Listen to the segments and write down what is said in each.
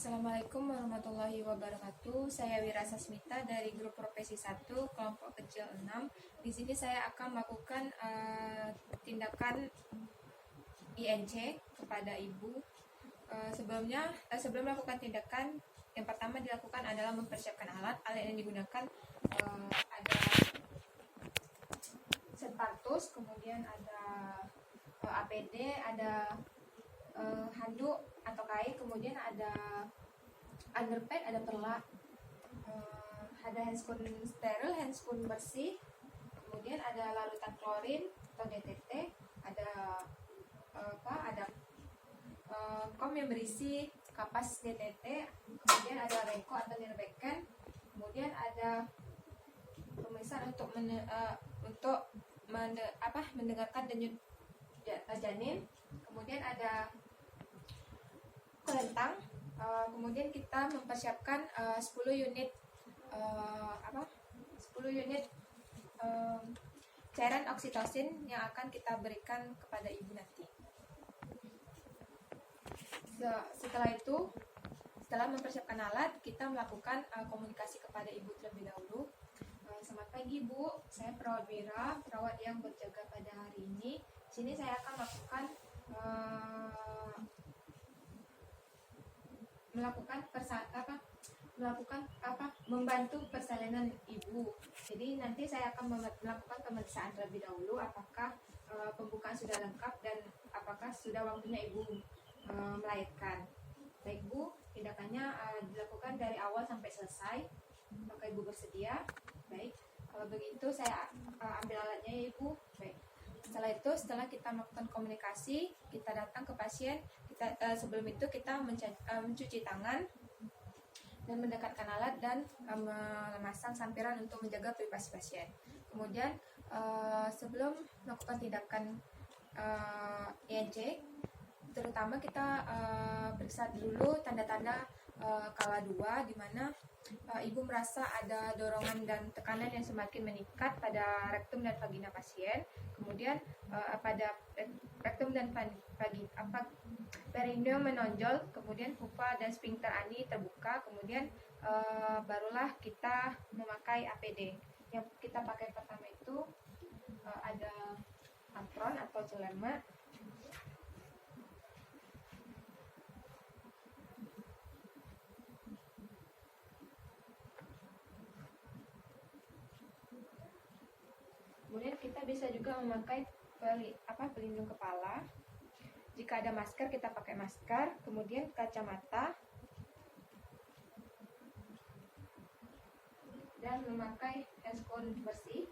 Assalamualaikum warahmatullahi wabarakatuh. Saya Wira Sasmita dari grup profesi 1 kelompok kecil 6. Di sini saya akan melakukan tindakan INC kepada ibu. Sebelum melakukan tindakan, yang pertama dilakukan adalah mempersiapkan alat. Alat yang digunakan ada separatus, kemudian ada APD, ada handuk atau kain, kemudian ada underpad, ada perlak, ada handscoon steril, handscoon bersih, kemudian ada larutan klorin atau DTT, ada kom yang berisi kapas DTT, kemudian ada reko atau nirbekan, kemudian ada pemeriksaan untuk mendengarkan denyut janin, kemudian ada kelentang, kemudian kita mempersiapkan 10 unit cairan oksitosin yang akan kita berikan kepada ibu nanti. Setelah mempersiapkan alat, kita melakukan komunikasi kepada ibu terlebih dahulu. Selamat pagi Bu, saya perawat Wira, perawat yang berjaga pada hari ini. Di sini saya akan membantu persalinan ibu. Jadi nanti saya akan melakukan pemeriksaan terlebih dahulu apakah pembukaan sudah lengkap dan apakah sudah waktunya ibu melahirkan. Baik Bu, tindakannya dilakukan dari awal sampai selesai. Apakah ibu bersedia? Baik, kalau begitu saya ambil alatnya ya Ibu. Baik. Setelah kita melakukan komunikasi, kita datang ke pasien. Sebelum itu kita mencuci tangan dan mendekatkan alat dan memasang sampiran untuk menjaga privasi pasien. Kemudian sebelum melakukan tindakan INC, terutama kita periksa dulu tanda-tanda kala 2, di mana ibu merasa ada dorongan dan tekanan yang semakin meningkat pada rektum dan vagina pasien. Kemudian pada rektum dan perineum menonjol, kemudian pupa dan sphincter ani terbuka. Kemudian barulah kita memakai APD. Yang kita pakai pertama itu ada apron atau celana. Kemudian kita bisa juga memakai pelindung kepala. Jika ada masker, kita pakai masker. Kemudian kacamata dan memakai handscoon bersih.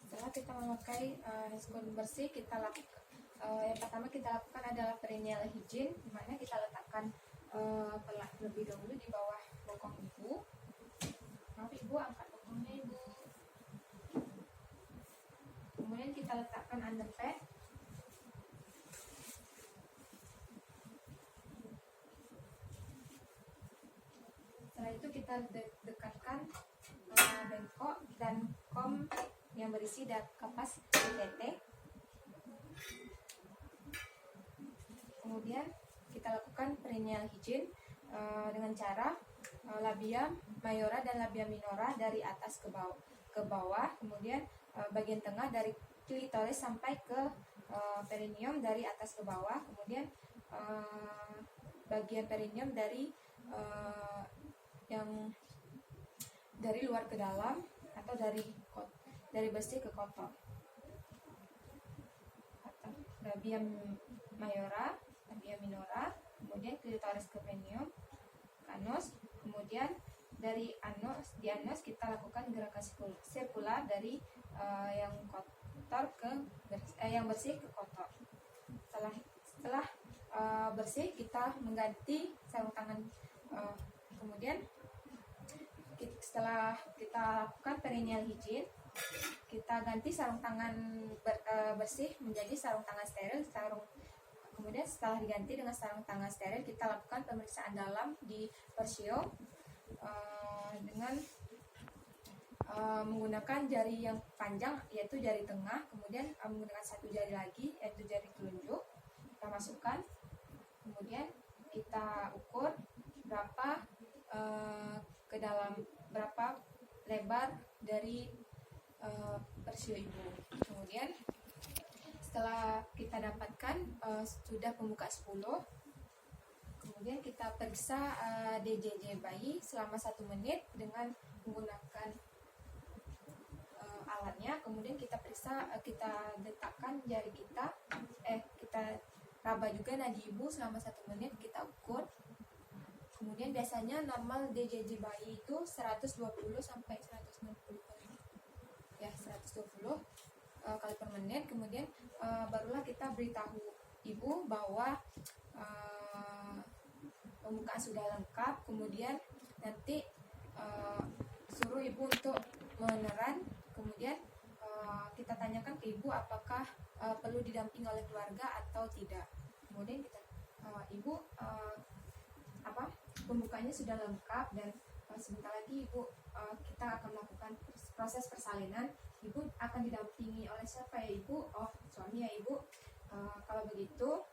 Setelah kita memakai handscoon bersih, yang pertama kita lakukan adalah perineal hygiene, di mana kita letakkan pelak terlebih dahulu di bawah bokong ibu. Maaf Ibu, angkat bokongnya Ibu. Kemudian kita letakkan underpad. Setelah itu kita dekatkan bengkok dan kom yang berisi kapas DTT. Kemudian kita lakukan perineal hygiene dengan cara labia mayora dan labia minora dari atas ke bawah. Kemudian bagian tengah dari klitoris sampai ke perineum dari atas ke bawah. Kemudian bagian perineum dari luar ke dalam atau dari bersih ke kotor. Labia mayora, labia minora, kemudian klitoris ke perineum, anus, kemudian di anus kita lakukan gerakan sirkular dari yang kotor ke yang bersih ke kotor. Setelah bersih, kita mengganti sarung tangan. Kemudian setelah kita lakukan perineal hygiene, kita ganti sarung tangan bersih menjadi sarung tangan steril. Kemudian setelah diganti dengan sarung tangan steril, kita lakukan pemeriksaan dalam di Persio dengan menggunakan jari yang panjang, yaitu jari tengah. Kemudian menggunakan satu jari lagi, yaitu jari telunjuk, kita masukkan. Kemudian kita ukur berapa ke dalam, berapa lebar dari Persio ibu. Kemudian setelah kita dapatkan sudah pembuka 10, kemudian kita periksa DJJ bayi selama 1 menit dengan menggunakan alatnya. Kemudian kita periksa, kita letakkan jari kita raba juga nadi ibu selama 1 menit, kita ukur. Kemudian biasanya normal DJJ bayi itu 120 sampai 160 ya, 120 kali per menit. Kemudian barulah kita beritahu ibu bahwa pembukaan sudah lengkap. Kemudian nanti suruh ibu untuk meneran. Kemudian kita tanyakan ke ibu apakah perlu didampingi oleh keluarga atau tidak. Kemudian kita ibu pembukanya sudah lengkap, dan sebentar lagi ibu kita akan melakukan proses persalinan. Ibu akan didampingi oleh siapa ya ibu? Suami ya ibu. Kalau begitu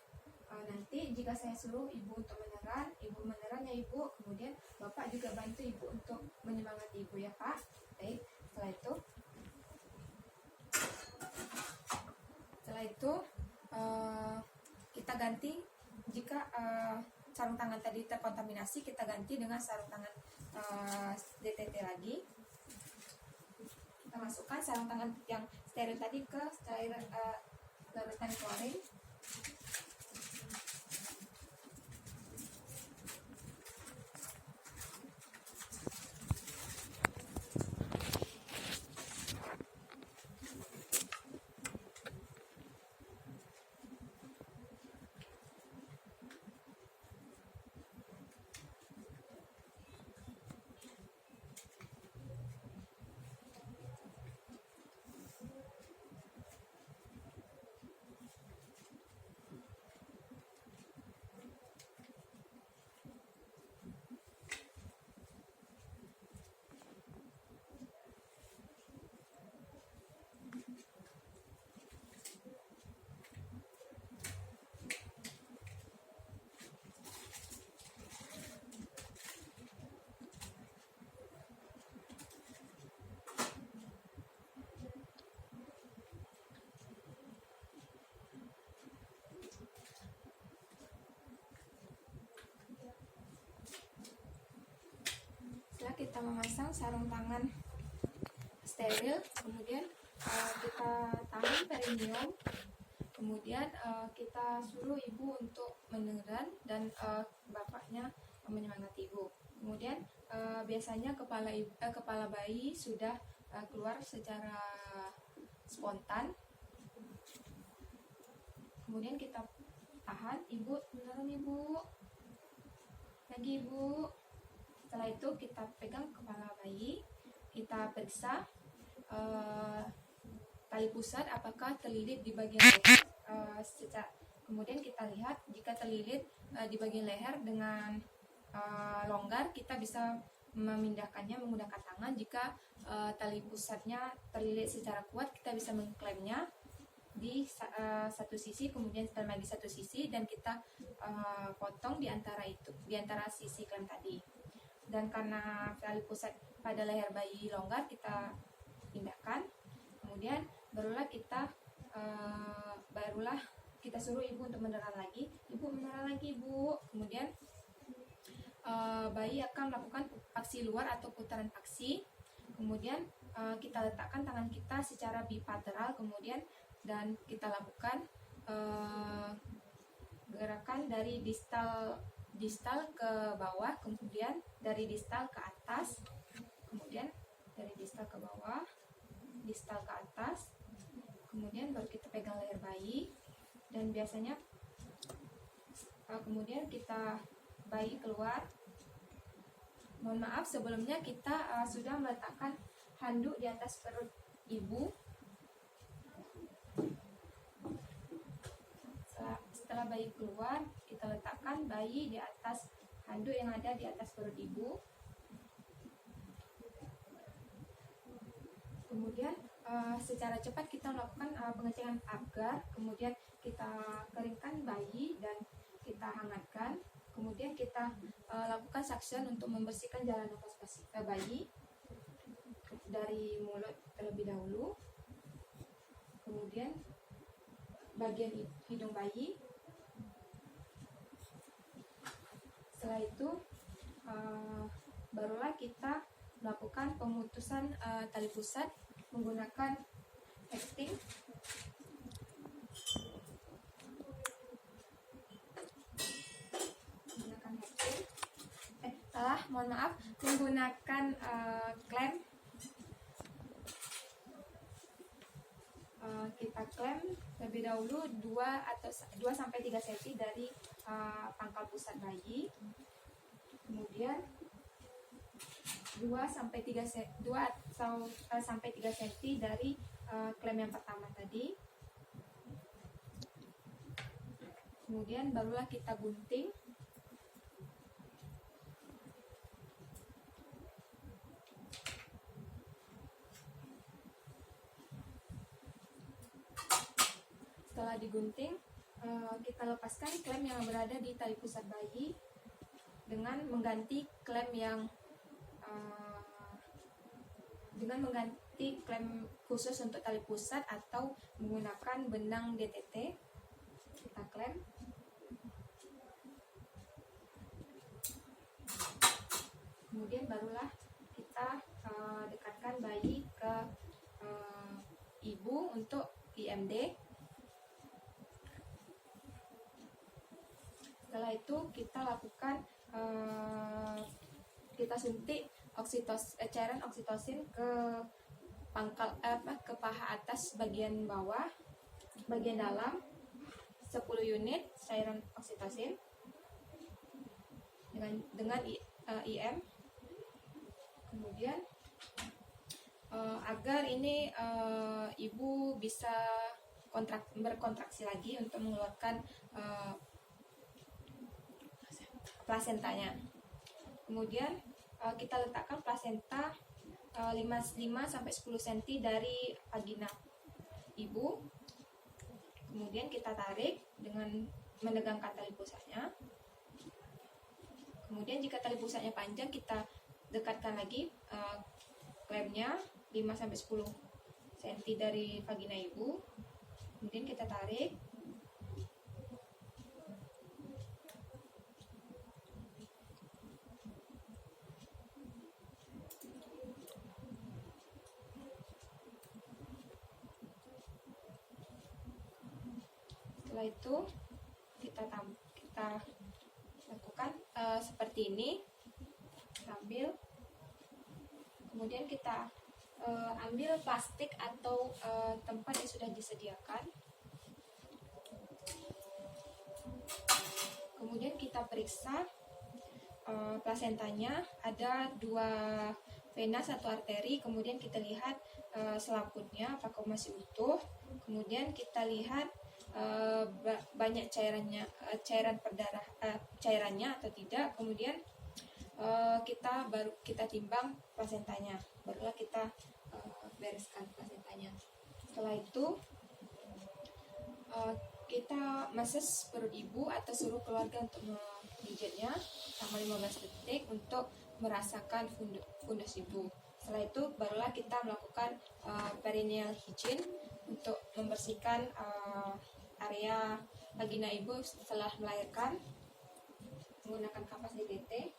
nanti jika saya suruh ibu untuk meneran, ibu meneran ya ibu. Kemudian bapak juga bantu ibu untuk menyemangati ibu ya pak. Baik, setelah itu kita ganti. Jika sarung tangan tadi terkontaminasi, kita ganti dengan sarung tangan DTT lagi. Kita masukkan sarung tangan yang steril tadi ke larutan klorin. Setelah kita memasang sarung tangan steril, kemudian kita tahan perineum. Kemudian kita suruh ibu untuk meneran, dan bapaknya menyemangati ibu. Kemudian biasanya kepala bayi sudah keluar secara spontan. Kemudian kita tahan, ibu meneran ibu, lagi ibu. Setelah itu kita pegang kepala bayi, kita periksa tali pusat apakah terlilit di bagian leher. Kemudian kita lihat jika terlilit di bagian leher dengan longgar, kita bisa memindahkannya menggunakan tangan. Jika tali pusatnya terlilit secara kuat, kita bisa mengklaimnya di satu sisi, kemudian setelah lagi satu sisi, dan kita potong di antara sisi klem tadi. Dan karena tali pusat pada leher bayi longgar, kita pindahkan. Kemudian barulah kita suruh ibu untuk meneran lagi. Ibu meneran lagi ibu. Kemudian bayi akan melakukan paksi luar atau putaran paksi. Kemudian kita letakkan tangan kita secara bilateral, dan kita lakukan gerakan dari distal distal ke bawah, kemudian dari distal ke atas, kemudian dari distal ke bawah, distal ke atas, kemudian baru kita pegang leher bayi. Dan biasanya kemudian kita bayi keluar. Mohon maaf, sebelumnya kita sudah meletakkan handuk di atas perut ibu. Setelah bayi keluar, kita letakkan bayi di atas handuk yang ada di atas perut ibu. Kemudian secara cepat kita melakukan pengecekan agar, kemudian kita keringkan bayi dan kita hangatkan. Kemudian kita lakukan suction untuk membersihkan jalan nafas bayi dari mulut terlebih dahulu, kemudian bagian hidung bayi. Setelah itu barulah kita melakukan pemutusan tali pusat menggunakan hexting. Mohon maaf, menggunakan klem. Kita klem lebih dahulu 2 sampai 3 cm dari pangkal pusat bayi. Kemudian 2 sampai 3 cm dari klem yang pertama tadi. Kemudian barulah kita gunting. Setelah digunting, kita lepaskan klem yang berada di tali pusat bayi dengan mengganti klem khusus untuk tali pusat atau menggunakan benang DTT. Kita klem. Kemudian barulah kita dekatkan bayi ke ibu untuk IMD. Setelah itu kita lakukan kita suntik cairan oksitosin ke ke paha atas bagian bawah, bagian dalam 10 unit cairan oksitosin dengan IM. Kemudian agar ini ibu bisa berkontraksi lagi untuk mengeluarkan plasentanya. Kemudian kita letakkan plasenta 5 sampai 10 cm dari vagina ibu. Kemudian kita tarik dengan menegangkan tali pusatnya. Kemudian jika tali pusatnya panjang, kita dekatkan lagi klemnya 5 sampai 10 cm dari vagina ibu. Kemudian kita tarik. Setelah itu kita lakukan seperti ini, ambil. Kemudian kita ambil plastik atau tempat yang sudah disediakan. Kemudian kita periksa plasentanya, ada 2 vena, 1 arteri. Kemudian kita lihat selaputnya apakah masih utuh. Kemudian kita lihat banyak cairannya atau tidak. Kemudian kita timbang plasentanya, barulah kita bereskan plasentanya. Setelah itu kita massage perut ibu atau suruh keluarga untuk memijitnya selama 15 detik untuk merasakan fundus ibu. Setelah itu barulah kita melakukan perineal hygiene untuk membersihkan area vagina ibu setelah melahirkan menggunakan kapas DTT.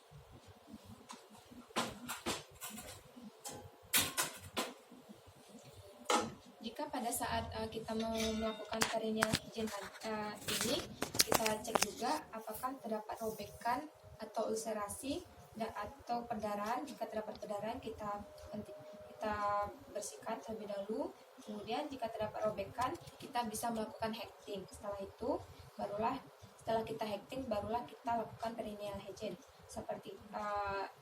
Jika pada saat kita mau melakukan perineal hygiene ini, kita cek juga apakah terdapat robekan atau ulcerasi atau perdarahan. Jika terdapat perdarahan, kita bersihkan terlebih dahulu. Kemudian jika terdapat robekan, kita bisa melakukan hecting. Setelah kita hecting, barulah kita lakukan perineal hygiene. Seperti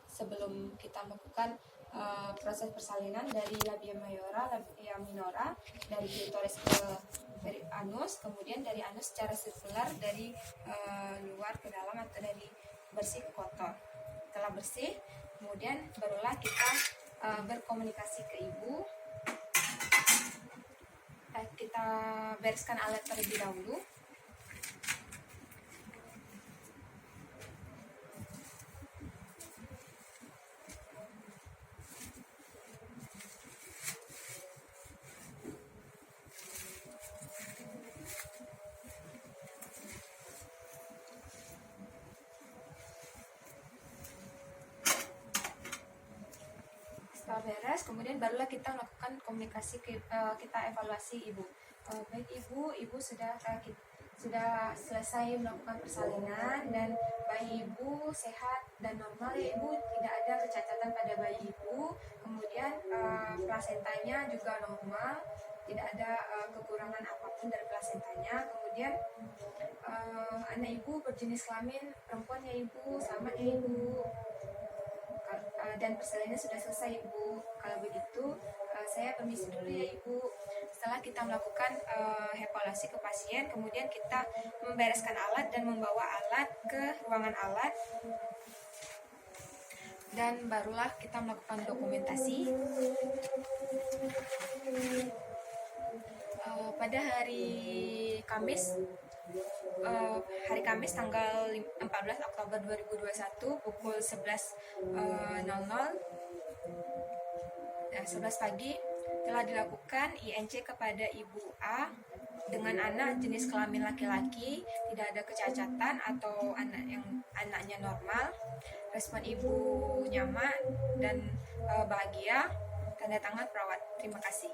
sebelum kita melakukan proses persalinan dari labia mayora, labia minora, dari klitoris ke anus, kemudian dari anus secara sirkular dari luar ke dalam atau dari bersih ke kotor. Setelah bersih, kemudian barulah kita berkomunikasi ke ibu. Kita bereskan alat terlebih dahulu. Setelah beres, kemudian barulah kita melakukan komunikasi, kita evaluasi ibu. Baik ibu sudah selesai melakukan persalinan dan bayi ibu sehat dan normal ya ibu, tidak ada kecacatan pada bayi ibu. Kemudian plasentanya juga normal, tidak ada kekurangan apapun dari plasentanya. Kemudian anak ibu berjenis kelamin perempuan ya ibu, selamat ya ibu. Dan persalinan sudah selesai ibu. Kalau begitu saya permisi dulu ya ibu. Setelah kita melakukan evaluasi ke pasien, kemudian kita membereskan alat dan membawa alat ke ruangan alat, dan barulah kita melakukan dokumentasi. Pada hari Kamis tanggal 14 Oktober 2021 pukul 11.00 11 pagi telah dilakukan INC kepada Ibu A dengan anak jenis kelamin laki-laki, tidak ada kecacatan atau anaknya normal. Respon ibu nyaman dan bahagia. Tanda tangan perawat. Terima kasih.